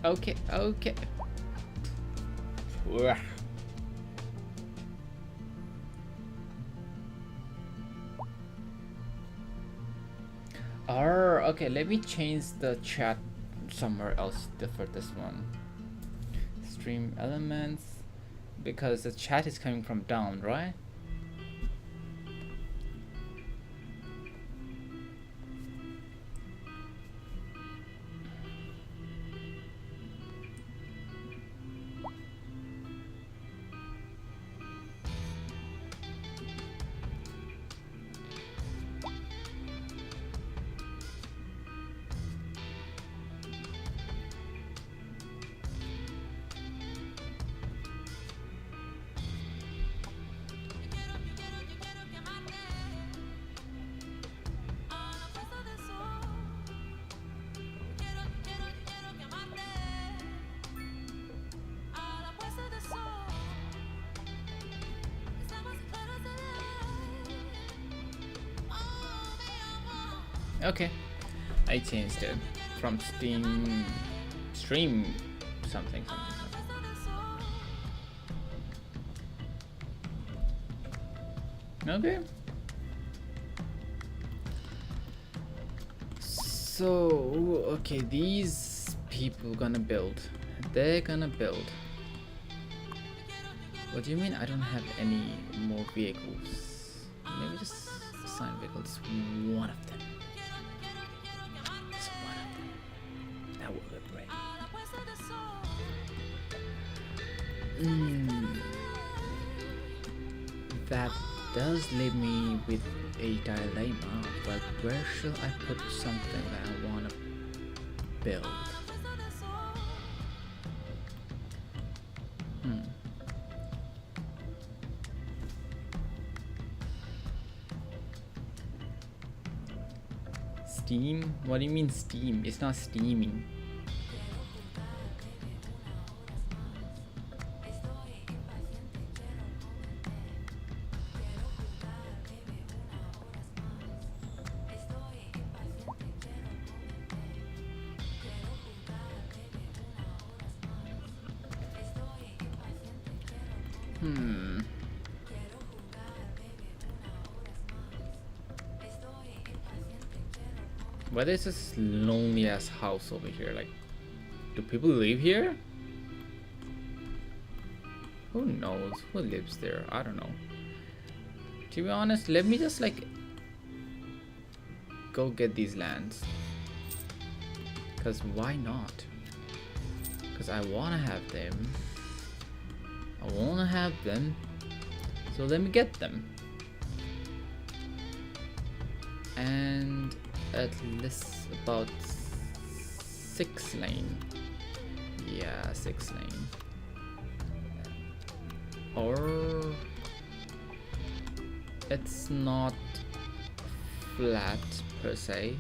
Okay, okay. Ugh. Okay, let me change the chat somewhere else for this one. Stream elements, because the chat is coming from down, right? Okay, I changed it from stream something. Okay. So, okay, these people gonna build. They're gonna build. What do you mean I don't have any more vehicles? Maybe just assign vehicles. One of them. Just one of them. That will be great. That does leave me with a dilemma, but where should I put something that I want to build? Steam? What do you mean steam? It's not steaming. What is this lonely ass house over here? Like, do people live here? Who knows who lives there? I don't know. To be honest, let me just like go get these lands. Cause why not? Cause I wanna have them. I wanna have them. So let me get them. And at least about 6 lane. Yeah, 6 lane. Or it's not flat per se.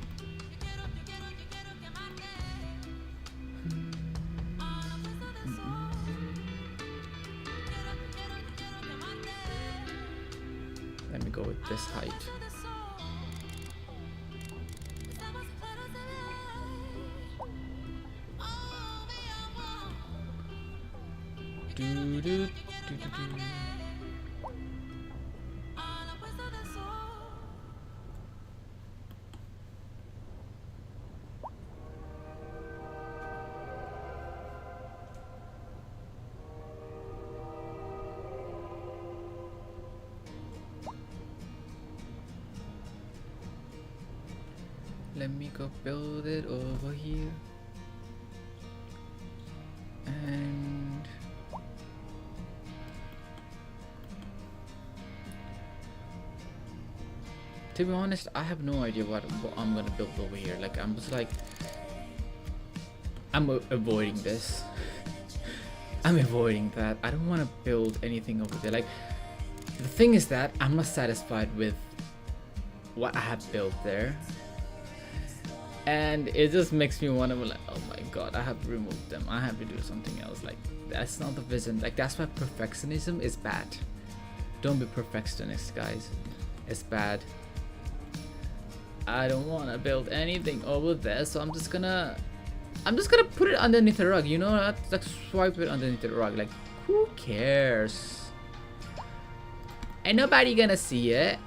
Let me go with this height. Let me go build it over here. And to be honest, I have no idea what I'm gonna build over here. Like, I'm just like, I'm avoiding this. I'm avoiding that. I don't want to build anything over there. Like, the thing is that I'm not satisfied with what I have built there. And it just makes me want to be like, oh my god, I have to remove them. I have to do something else. Like, that's not the vision. Like, that's why perfectionism is bad. Don't be perfectionist, guys. It's bad. I don't want to build anything over there, so I'm just gonna I'm just gonna put it underneath the rug, you know, like swipe it underneath the rug. Like, who cares? Ain't nobody gonna see it.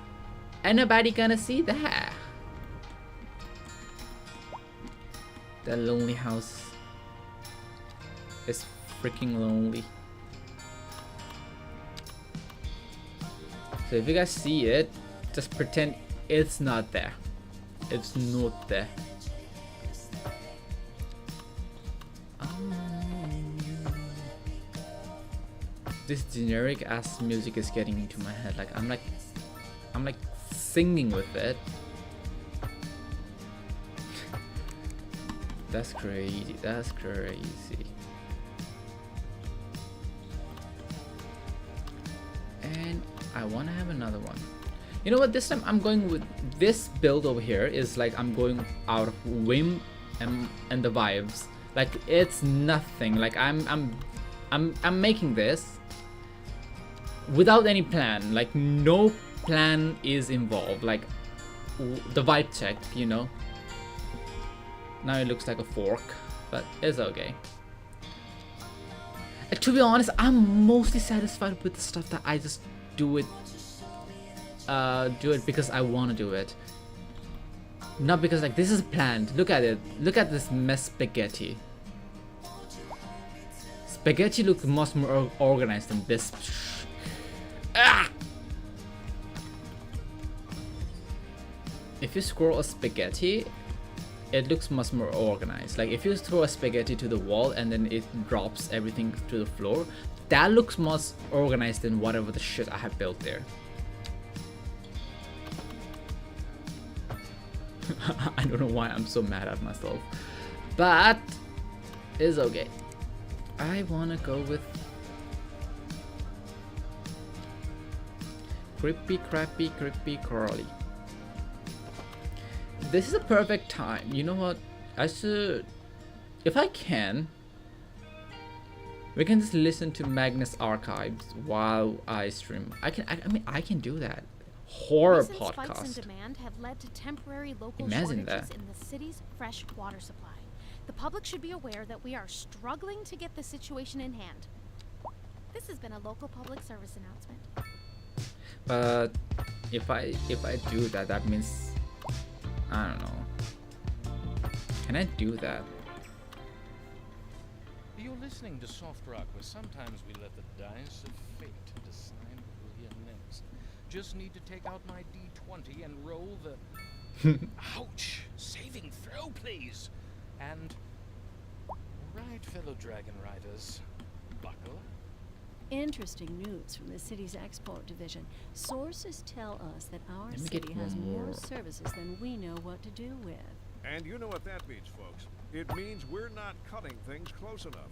Ain't nobody gonna see that. That lonely house is freaking lonely. So if you guys see it, just pretend it's not there. It's not there. This generic ass music is getting into my head. Like I'm like singing with it. That's crazy. That's crazy. And I want to have another one. You know what? This time I'm going with this build over here. Is like I'm going out of whim and the vibes. Like it's nothing. Like I'm making this without any plan. Like no plan is involved. Like the vibe check, you know. Now it looks like a fork, but it's okay. To be honest, I'm mostly satisfied with the stuff that I just do it because I want to do it, not because like this is planned. Look at it. Look at this mess spaghetti. Spaghetti looks much more organized than this. Ah! If you scroll a spaghetti, it looks much more organized. Like if you throw a spaghetti to the wall and then it drops everything to the floor, that looks much organized than whatever the shit I have built there. I don't know why I'm so mad at myself, but it's okay. I wanna go with creepy crawly. This is a perfect time. You know what? I should, if I can, we can just listen to Magnus archives while I stream. I mean, I can do that. Horror Recent podcast. Spikes in demand have led to temporary local Imagine shortages that. in the city's fresh water supply. The public should be aware that we are struggling to get the situation in hand. This has been a local public service announcement. But if I do that, that means I don't know. Can I do that? You're listening to soft rock, where sometimes we let the dice of fate decide what we'll hear next. Just need to take out my D20 and roll the ouch! Saving throw, please. And right, fellow dragon riders, buckle. Interesting news from the city's export division. Sources tell us that our Let me get city has one more more. services than we know what to do with. And you know what that means, folks. It means we're not cutting things close enough.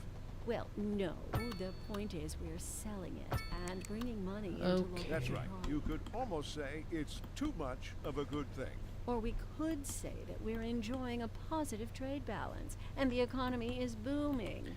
Well, no. The point is we're selling it and bringing money into Okay. local That's right. economy. You could almost say it's too much of a good thing. Or we could say that we're enjoying a positive trade balance and the economy is booming.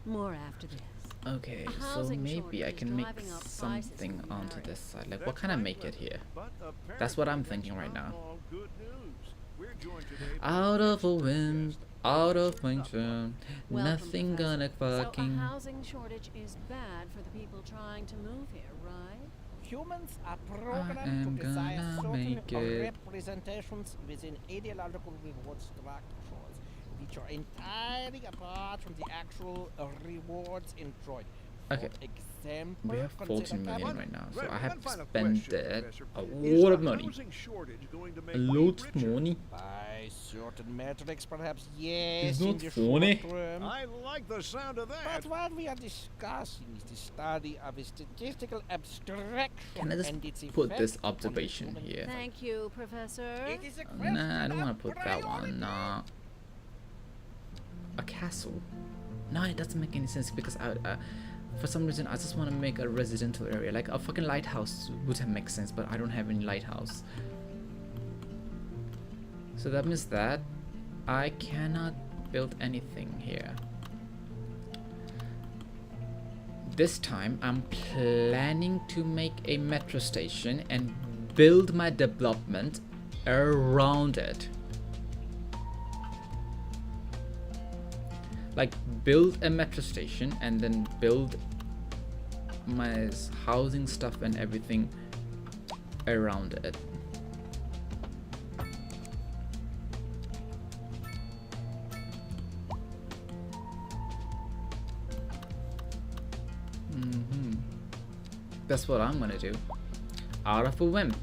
More after this. Okay, A so housing maybe I shortage can make driving up prices something in the onto area. this side. Like, That's what can I right, make it Leslie. here? But That's what I'm apparently thinking right that's now. not all good news. We're joined today by Out an of a excellent wind, guest. out of Sure function, Welcome, nothing Professor. gonna So a fucking. housing shortage is bad for the people trying to move here, right? Humans are am programmed to desire gonna certain make it. representations within ideological reward structures, which are entirely apart from the actual rewards enjoyed. Okay. For example, We have 14 consider million capital. right now, so Right, I have one to final spend question, it Professor. a Is lot the of money. housing shortage going to make A we lot of richer? money. By certain metrics, perhaps yes, It's in not the funny. short term. I like the sound of that. But what we are discussing is the study of a statistical abstraction Can I just and its put effect this on the observation human here? Thank you, Professor. It is a question Nah, I don't of want to put that one. priority. Nah. A castle. No, it doesn't make any sense because for some reason, I just want to make a residential area. Like a fucking lighthouse would have make sense, but I don't have any lighthouse. So that means that I cannot build anything here. This time, I'm planning to make a metro station and build my development around it. Like build a metro station and then build my housing stuff and everything around it. That's what I'm gonna do. Out of a whim.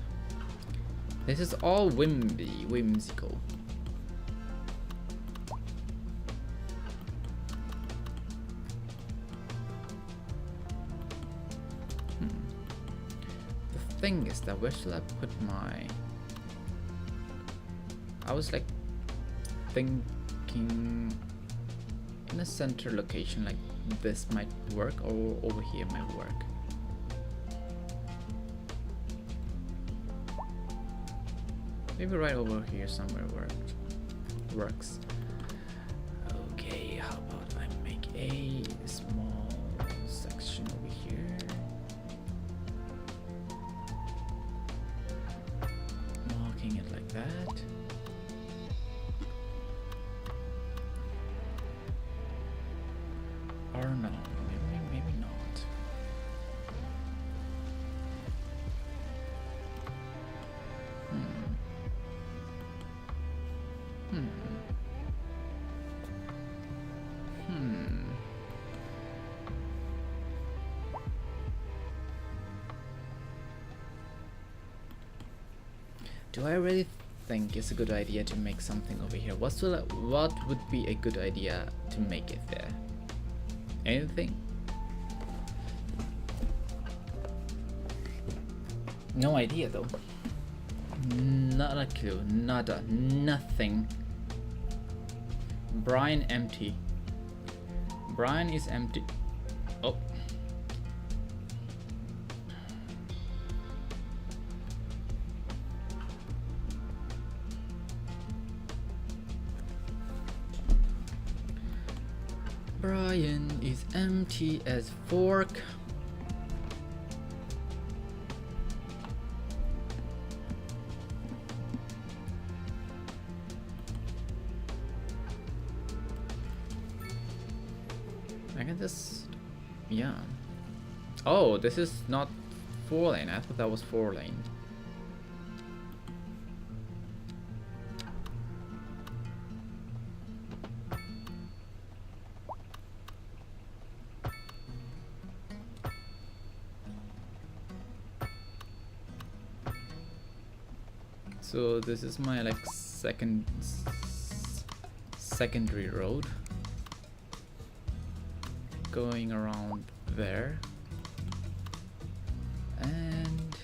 This is all whimsical. The thing is that where should I put my... I was like thinking in a center location like this might work, or over here might work. Maybe right over here somewhere works. Okay, how about I make a small section over here. Marking it like that. Or no, maybe not. Do I really think it's a good idea to make something over here? What would be a good idea to make it there? Anything? No idea though. Not a clue. Nada. Nothing. Brian empty. Brian is empty. Oh. Brian is empty as fork. I can just, yeah. Oh, this is not 4-lane. I thought that was 4-lane. So this is my like secondary road going around there, and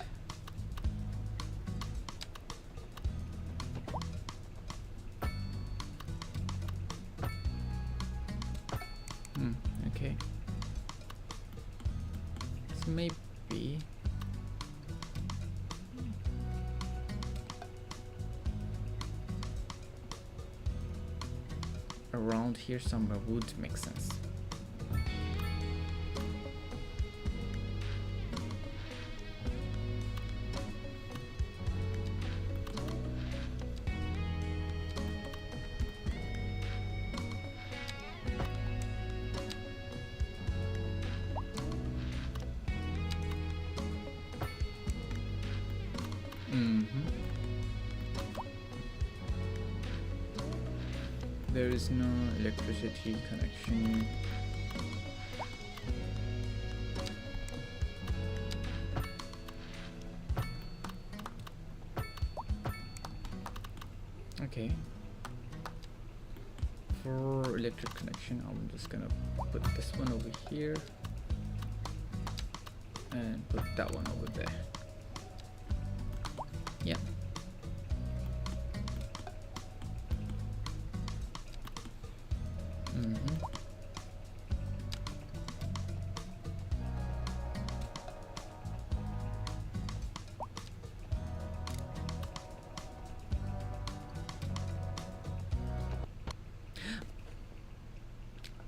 okay, so maybe around here somewhere would make sense. There is no electricity connection. Okay. For electric connection, I'm just gonna put this one over here and put that one over there. Yeah.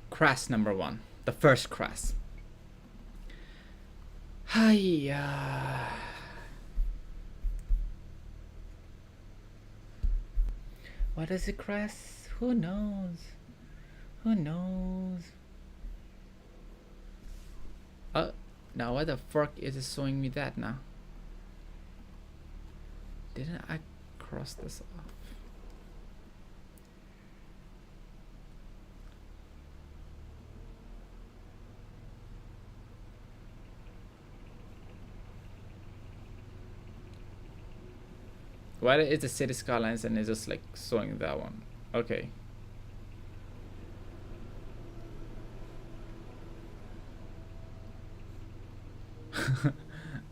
Crash number 1. The first crash. Hiya. What does it crash? Who knows? Who knows? Now why the fuck is it showing me that now? Didn't I cross this off? Why is the city skylines and it's just like showing that one? Okay.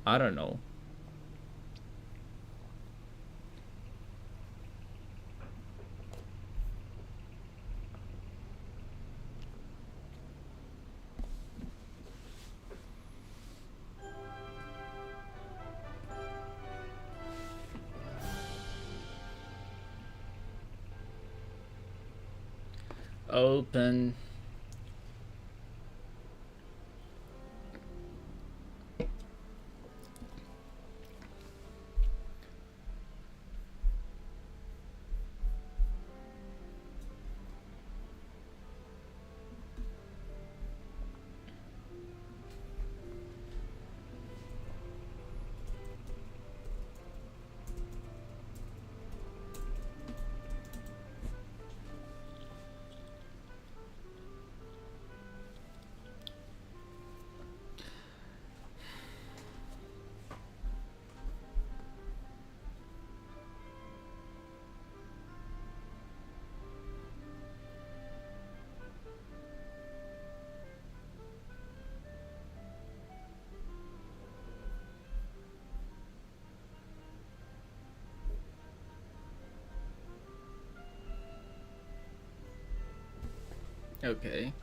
I don't know. Open. Okay.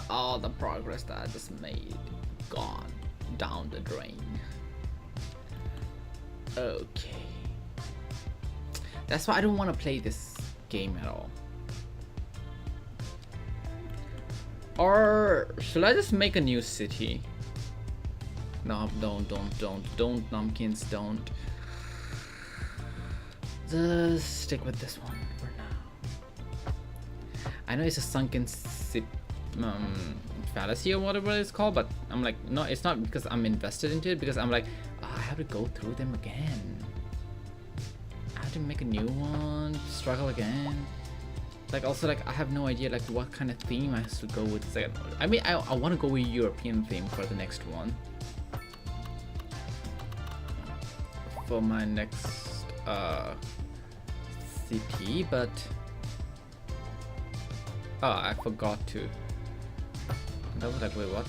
All the progress that I just made gone down the drain. Okay. That's why I don't want to play this game at all. Or should I just make a new city? No, don't, Numpkins, don't. Just stick with this one for now. I know it's a sunken fallacy or whatever it's called, but I'm like, no, it's not because I'm invested into it, because I'm like, I have to go through them again. I have to make a new one, struggle again. Like, also, like, I have no idea like what kind of theme I have to go with. Like, I mean, I want to go with European theme for the next one. For my next city, but oh, I forgot to. That was like, wait, what?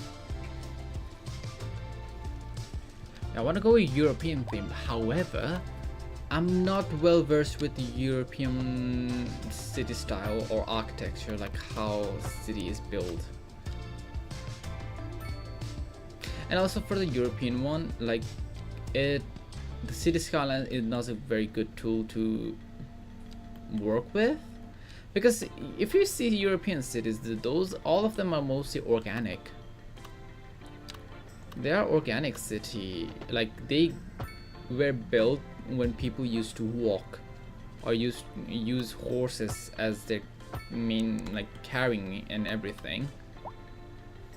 I want to go with European theme. However, I'm not well versed with the European city style or architecture, like how city is built. And also for the European one, like the city skyline is not a very good tool to work with, because if you see European cities, those all of them are mostly organic. They are organic city, like they were built when people used to walk or use horses as their main, like, carrying and everything,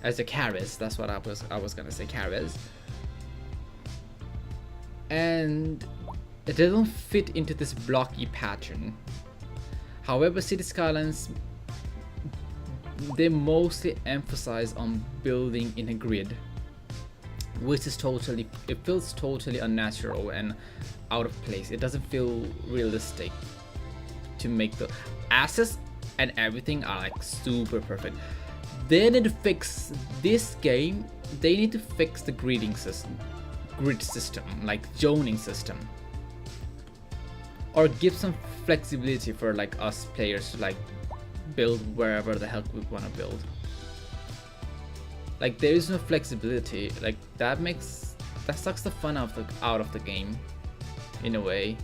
as the carriers. That's what I was gonna say, carriers. And it doesn't fit into this blocky pattern. However, city skylines, they mostly emphasize on building in a grid, which is it feels totally unnatural and out of place. It doesn't feel realistic to make the assets and everything are like super perfect. They need to fix this game. They need to fix the grid system, like zoning system, or give some flexibility for like us players to like build wherever the hell we want to build. Like, there is no flexibility. Like, that sucks the fun out of the game in a way,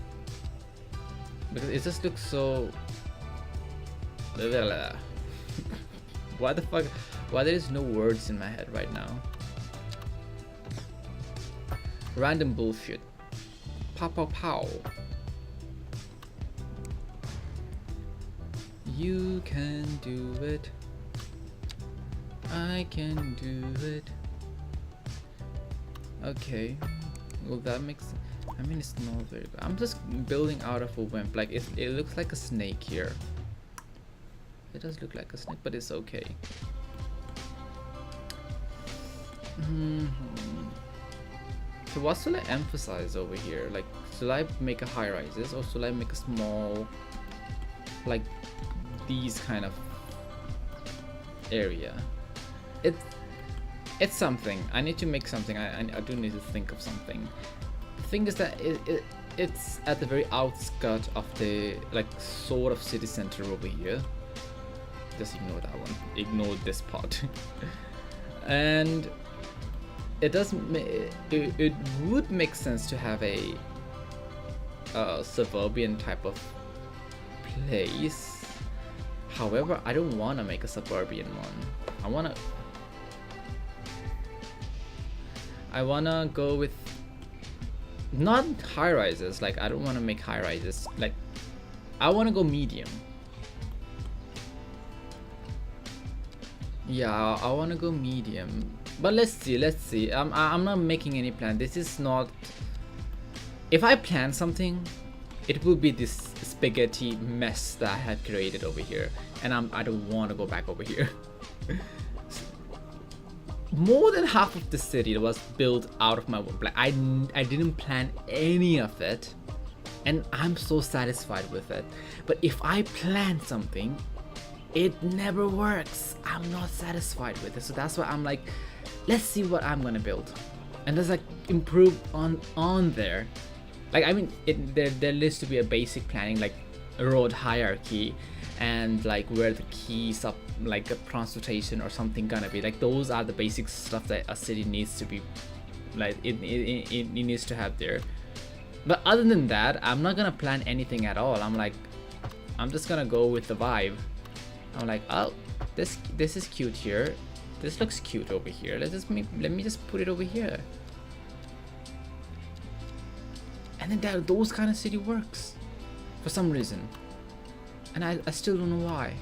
because it just looks so Why the fuck? Why there is no words in my head right now? Random bullshit. Pow pow pow. You can do it. I can do it. Okay. Well, that makes. I mean, it's not very good. I'm just building out of a wimp. Like it looks like a snake here. It does look like a snake, but it's okay. So what should I emphasize over here? Like, should I make a high rises or should I make a small, like these kind of area? It's something. I need to make something. I do need to think of something. The thing is that it's at the very outskirt of the like sort of city center over here. Just ignore that one. Ignore this part. And it doesn't. It would make sense to have a suburban type of place. However, I don't want to make a suburban one. I wanna go with not high rises. Like I don't want to make high rises. Like I want to go medium. Yeah, I want to go medium. But let's see. I'm not making any plan. This is not. If I plan something, it will be this spaghetti mess that I have created over here, and I don't want to go back over here. More than half of the city was built out of my work. Like I didn't plan any of it, and I'm so satisfied with it. But if I plan something, it never works. I'm not satisfied with it. So that's why I'm like, let's see what I'm gonna build, and let's like improve on there. Like I mean, there needs to be a basic planning, like a road hierarchy, and like where the keys of like a transportation or something gonna be. Like those are the basic stuff that a city needs to be, like it needs to have there. But other than that, I'm not gonna plan anything at all. I'm just gonna go with the vibe. I'm like, oh, this is cute here. This looks cute over here. Let me just put it over here. And then those kind of city works for some reason, and I still don't know why.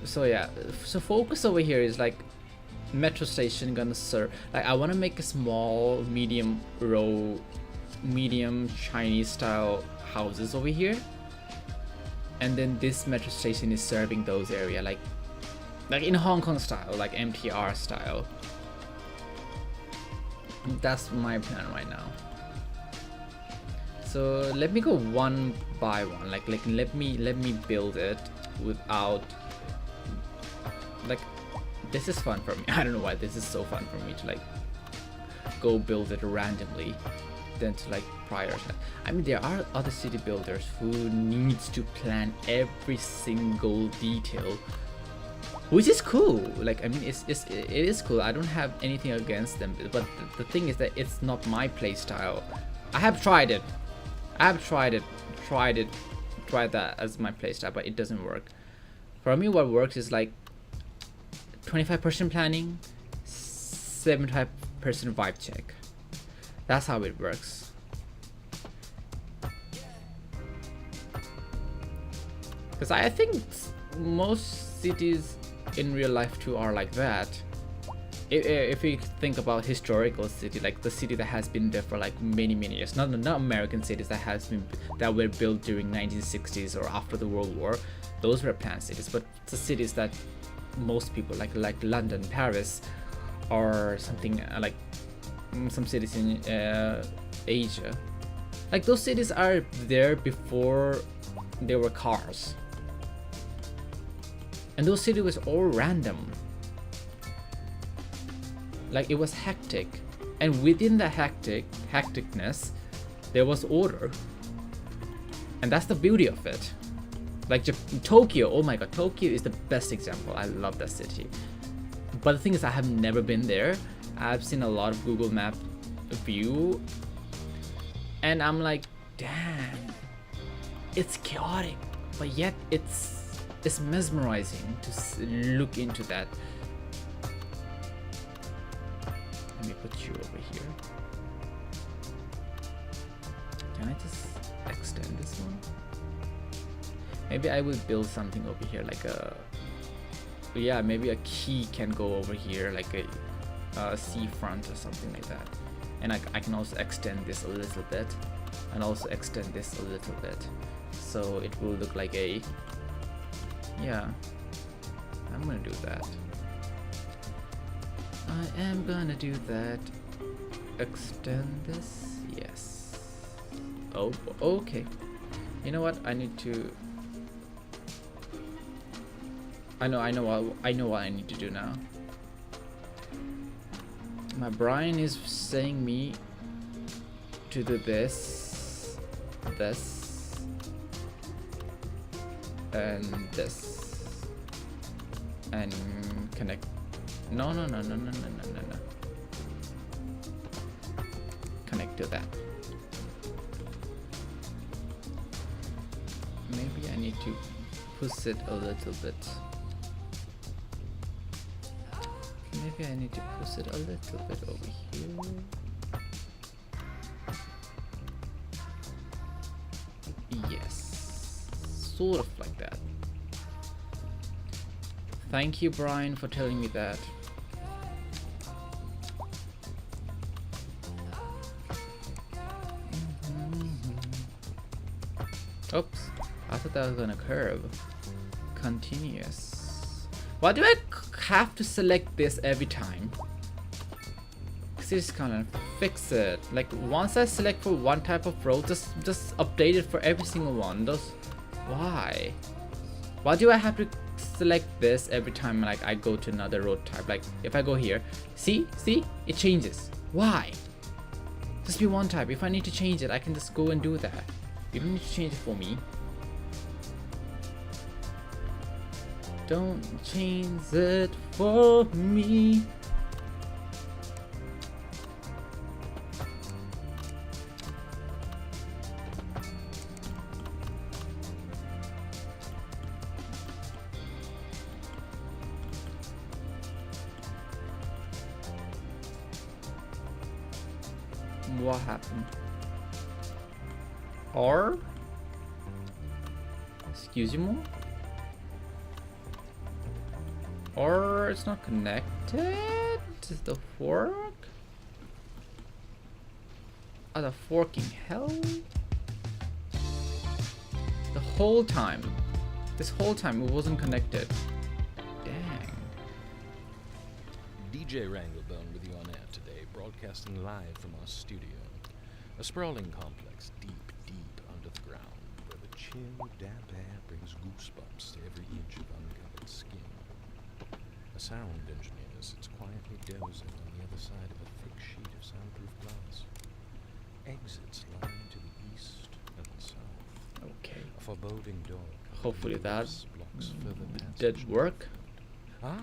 So yeah, so focus over here is like metro station gonna serve. Like I want to make a small medium Chinese style houses over here, and then this metro station is serving those area like in Hong Kong style, like MTR style. That's my plan right now. So let me go one by one. Like let me build it without, like, this is fun for me. I don't know why this is so fun for me to like go build it randomly than to like prioritize. I mean, there are other city builders who needs to plan every single detail, which is cool. Like I mean, it is cool. I don't have anything against them, but the thing is that it's not my play style. I have tried it. Tried that as my play style, but it doesn't work. For me, what works is like 25% planning, 75% vibe check. That's how it works. Because I think most cities in real life too are like that. If we think about historical city, like the city that has been there for like many years, not American cities that were built during 1960s or after the World War, those were planned cities. But the cities that most people like London, Paris, or something like some cities in Asia, like those cities are there before there were cars, and those cities was all random. Like it was hectic, and within the hecticness there was order, and that's the beauty of it. Like Tokyo, oh my god, Tokyo is the best example. I love that city, but the thing is I have never been there. I've seen a lot of Google Map view, and I'm like, damn, it's chaotic, but yet it's it's mesmerizing to look into that. Let me put you over here. Can I just extend this one? Maybe I will build something over here, like a, yeah, maybe a key can go over here, like a seafront or something like that. And I can also extend this a little bit, and also extend this a little bit, so it will look like a, yeah, I'm gonna do that. I am gonna do that. Extend this, yes. Oh, okay. You know what? I need to. I know what I need to do now. My brain is saying me to do this, and this, and connect. No. Connect to that. Maybe I need to push it a little bit. Maybe I need to push it a little bit over here. Yes, sort of like that. Thank you, Brian, for telling me that. Oops, I thought that was gonna curve. Continuous. Why do I have to select this every time? Just kind of fix it. Like once I select for one type of road, just update it for every single one. Why? Why do I have to select this every time like I go to another road type? Like if I go here, see, it changes. Why? Just be one type. If I need to change it, I can just go and do that. You don't need to change it for me. Don't change it for me. What happened? Or excuse me, or it's not connected to the fork. The forking hell. The whole time, this whole time it wasn't connected. Dang. DJ Wranglebone with you on air today, broadcasting live from our studio. A sprawling complex deep under the ground, where the chill, damp air brings goosebumps to every inch of uncovered skin. A sound engineer sits quietly dozing on the other side of a thick sheet of soundproof glass. Exits line to the east and the south. Okay. A foreboding door. Hopefully that blocks further passage. did work. Ah,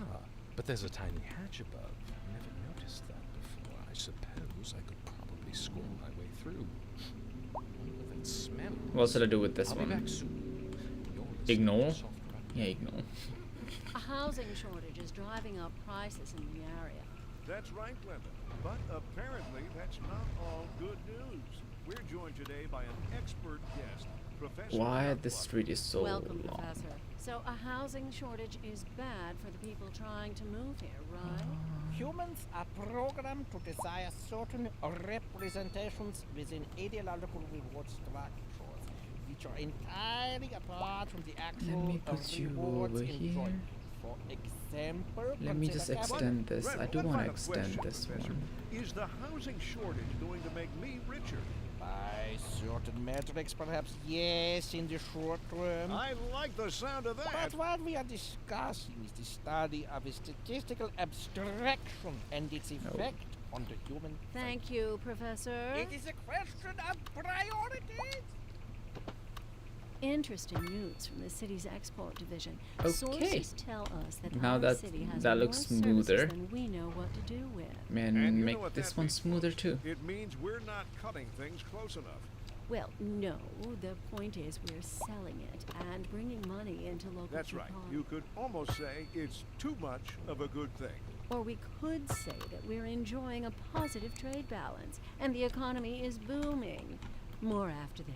but there's a tiny hatch above. I never noticed that before. I suppose I could probably squirrel my way through. That smell. What should I do with this I'll be one? back soon. You're listening Ignore? to Soft Rock. Yeah, ignore. A housing shortage is driving up prices in the area. That's right, Glenda. But apparently that's not all good news. We're joined today by an expert guest, Professor. Why this street is so Welcome, long? Professor. So a housing shortage is bad for the people trying to move here, right? Humans are programmed to desire certain representations within ideological reward structures, which are entirely apart from the actual me put you rewards over enjoyed. here. For example, Let me just consider extend this. I do want to Final extend question, this Professor. one. Is the housing shortage going to make me richer? by certain metrics, perhaps yes, in the short term. I like the sound of that. But what we are discussing is the study of a statistical abstraction and its effect on the human. Thank you, Professor. It is a question of priorities. Interesting news from the city's export division. Okay. Sources tell us that Now our that- city has that more looks services smoother. than we know what to do with. And Man, you know make what this that one means, smoother folks. too. It means we're not cutting things close enough. Well, no. The point is we're selling it and bringing money into local That's right. supply. You could almost say it's too much of a good thing. Or we could say that we're enjoying a positive trade balance and the economy is booming. More after this.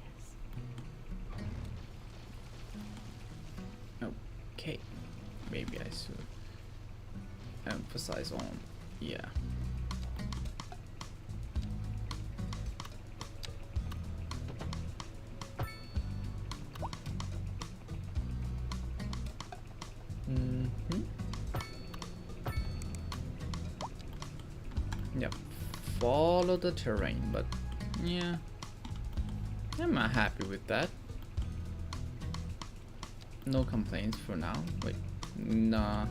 Okay, maybe I should emphasize on, yeah. Yep, follow the terrain, but yeah, I'm not happy with that. No complaints for now. Wait, nah.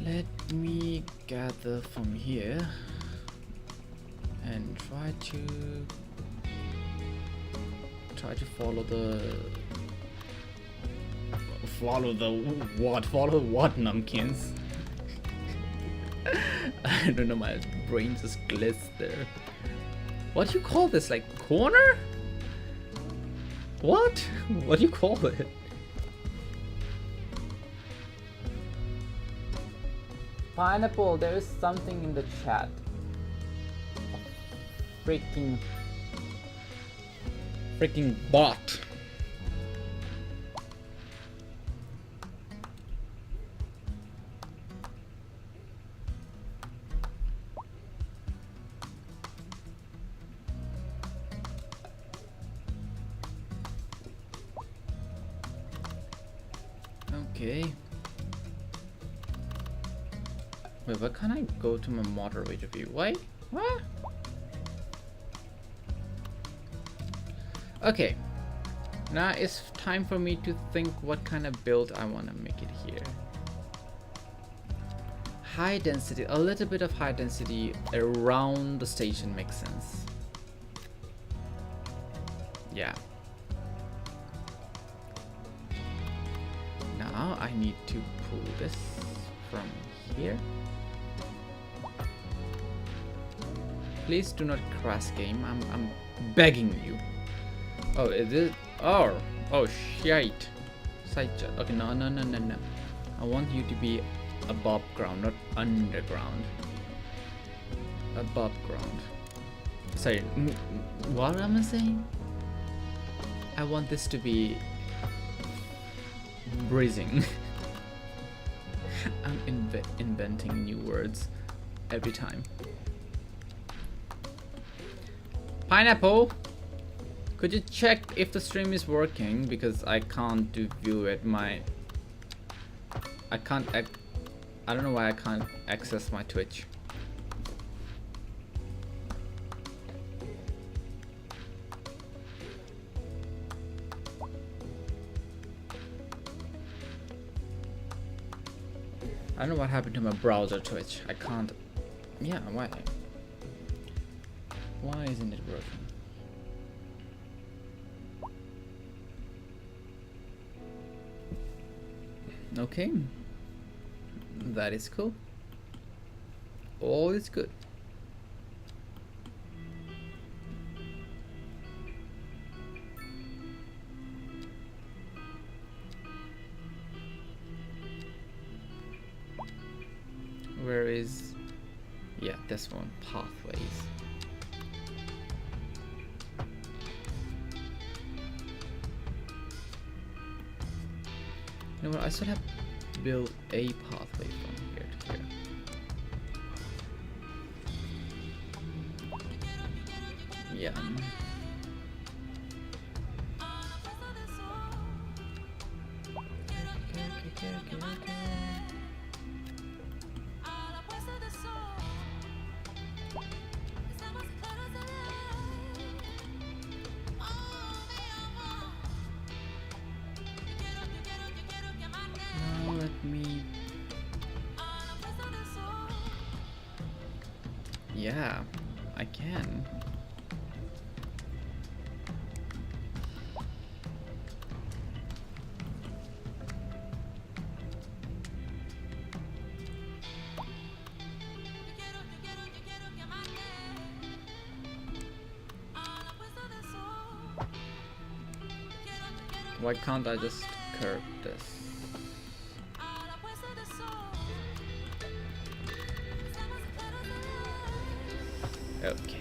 Let me gather from here and try to follow the what numpkins. I don't know, my brain just glitched there. What do you call this, like corner? What? What do you call it? Pineapple, there is something in the chat. Freaking bot. Okay. Wait, why can't I go to my moderator view? Wait, what? Okay. Now it's time for me to think what kind of build I want to make it here. High density, a little bit of high density around the station makes sense. Yeah. Now I need to pull this from here. Please do not crash game. I'm begging you. Oh, is it? Oh shit. Side chat. Okay, no. I want you to be above ground, not underground. Above ground. Sorry, what am I saying? I want this to be breathing. I'm inventing new words every time. Pineapple, could you check if the stream is working, because I can't view it. I don't know why I can't access my Twitch. I don't know what happened to my browser Twitch. I can't. Yeah, why? Why isn't it working? Okay. That is cool. All is good. Where is, yeah, this one, pathways. You know what, I should have built a pathway from here to here. Yeah. Okay. Now let me. Yeah, I can. Why can't I just curve this? Okay.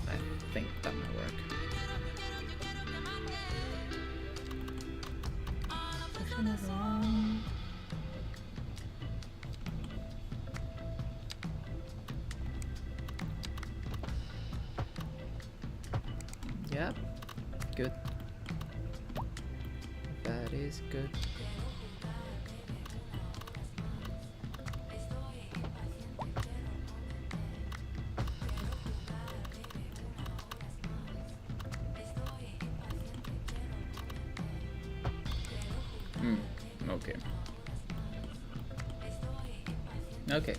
I think that might work. Pushing it around. Yep. Good. That is good. Okay. Okay.